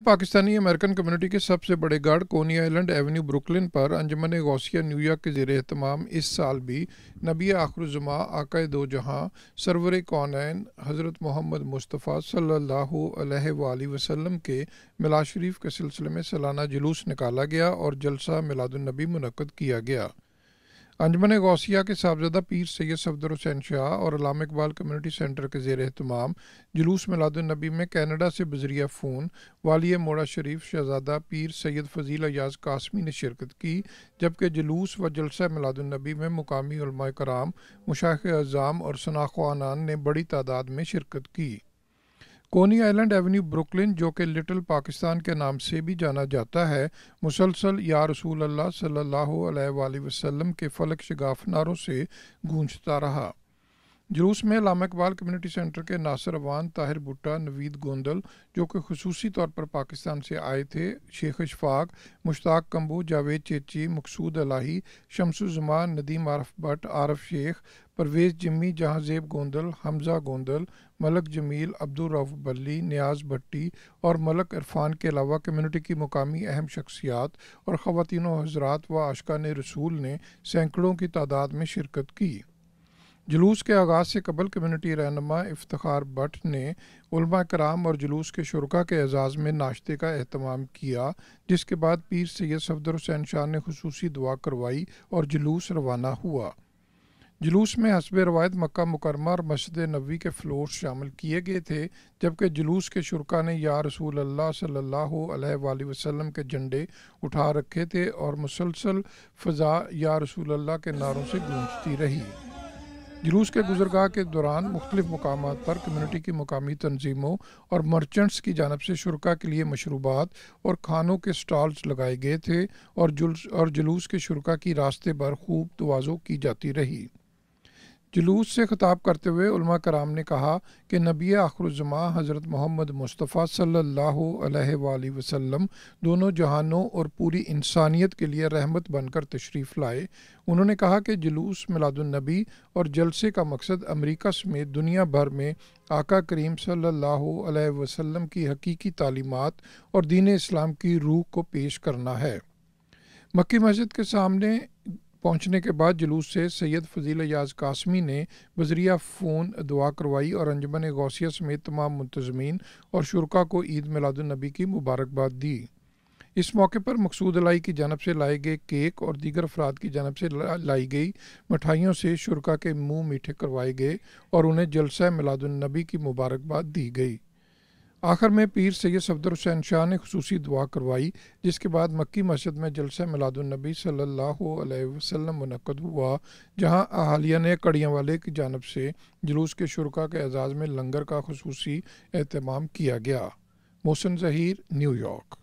Pakistani American community के सबसे बड़े गढ़ कोनी आइलैंड एवेन्यू ब्रुकलिन पर अंजुमन गौसिया न्यूयॉर्क के ज़ेर एहतमाम इस साल भी नबी आखिरुज़्ज़मा आक़ाए दो जहां सरवर कौनैन हज़रत मोहम्मद मुस्तफ़ा सल्लल्लाहु अलैहि वसल्लम के मिलाद शरीफ के सिलसिले में सालाना जुलूस निकाला गया और जलसा मिलादुन नबी मुनक़्क़द किया गया। अंजुमन गौसिया के साहबजादा पीर सैयद सफदर हुसैन शाह और अल्लामा इकबाल कम्युनिटी सेंटर के ज़ेर एहतमाम जुलूस मिलादुन नबी में कनाडा से बज़रिया फ़ोन वाली मोड़ा शरीफ शहज़ादा पीर सैयद फ़ज़ील अयाज़ कासमी ने शिरकत की, जबकि जुलूस व जलसा मिलादुन नबी में मुकामी उलमा कराम, मशाइख़ अज़्ज़ाम और सनाख़वानान ने बड़ी तादाद में शिरकत की। कोनी आइलैंड एवेन्यू ब्रुकलिन, जो कि लिटिल पाकिस्तान के नाम से भी जाना जाता है, मुसलसल या रसूल अल्लाह सल्लल्लाहु अलैहि वसल्लम के फलक शगाफ नारों से गूंजता रहा। जुलूस में अल्लामा इकबाल कम्युनिटी सेंटर के नासिर अवान, ताहिर भुट्टा, नवीद गोंदल, जो कि खुसूसी तौर पर पाकिस्तान से आए थे, शेख इशफाक, मुश्ताक कम्बू, जावेद चेची, मकसूद अलाही, शमसुज़्ज़मान, नदीम आरफ भट्ट, आरफ शेख, परवेज़ जिम्मी, जहांज़ेब गोंदल, हमज़ा गोंदल, मलक जमील, अब्दुल रऊफ़ बल्ली, नियाज़ भट्टी और मलक इरफान के अलावा कम्युनिटी की मुकामी अहम शख्सियात और ख़वातीनो हज़रात व आशिकाने रसूल ने सैकड़ों की तादाद में शिरकत की। जुलूस के आगाज़ से कबल कम्युनिटी रहनुमा इफ्तिखार भट्ट ने उलमा कराम और जुलूस के शुरका के एजाज़ में नाश्ते का एहतमाम किया, जिसके बाद पीर सैयद सफदर हुसैन शाह ने खुसूसी दुआ करवाई और जुलूस रवाना हुआ। जुलूस में हस्ब रवायत मक्का मुकरमा और मस्जिद नबवी के फ्लोर्स शामिल किए गए थे, जबकि जुलूस के शुरका ने या रसूल अल्लाह सल्लल्लाहु अलैहि वसल्लम के झंडे उठा रखे थे और मुसलसल फ़ज़ा या रसूल अल्लाह के नारों से गूंजती रही। जुलूस के गुज़रगाह के दौरान मुख्तलिफ़ मकामात पर कम्युनिटी की मुकामी तंजीमों और मर्चेंट्स की जानब से शुरका के लिए मशरूबात और खानों के स्टॉल्स लगाए गए थे और जुलूस के शुरका की रास्ते पर खूब तवाज़ो की जाती रही। जुलूस से खिताब करते हुए उलमा कराम ने कहा कि नबी आखिरुज़्ज़मा हज़रत मोहम्मद मुस्तफ़ा सल्लल्लाहु अलैहि वसल्लम दोनों जहानों और पूरी इंसानियत के लिए रहमत बनकर तशरीफ़ लाए। उन्होंने कहा कि जुलूस मिलादुन नबी और जलसे का मकसद अमेरिका समेत दुनिया भर में आका करीम सल्लल्लाहु अलैहि वसल्लम की हकीकी तालीमात और दीन इस्लाम की रूह को पेश करना है। मक्की मस्जिद के सामने पहुंचने के बाद जुलूस से सैयद फ़ज़ील अयाज़ कासमी ने बज़रिया फ़ोन दुआ करवाई और अंजुमन गौसिया समेत तमाम मुंतज़मीन और शुरका को ईद मिलादुन नबी की मुबारकबाद दी। इस मौके पर मकसूद अलाई की जानब से लाए गए केक और दीगर अफराद की जानब से लाई गई मिठाइयों से शुरका के मुँह मीठे करवाए गए और उन्हें जलसा मिलादुन नबी की मुबारकबाद दी गई। आखिर में पीर सैयद सफदर हुसैन शाह ने खुसूसी दुआ करवाई, जिसके बाद मक्की मस्जिद में जलसा मिलादुन नबी सल्लल्लाहु अलैहि वसल्लम मुनक़्क़द हुआ, जहां अहालिया ने कड़ियाँ वाले की जानब से जुलूस के शुरका के एजाज़ में लंगर का खुसूसी एहतमाम किया गया। मोहसिन ज़हीर, न्यूयॉर्क।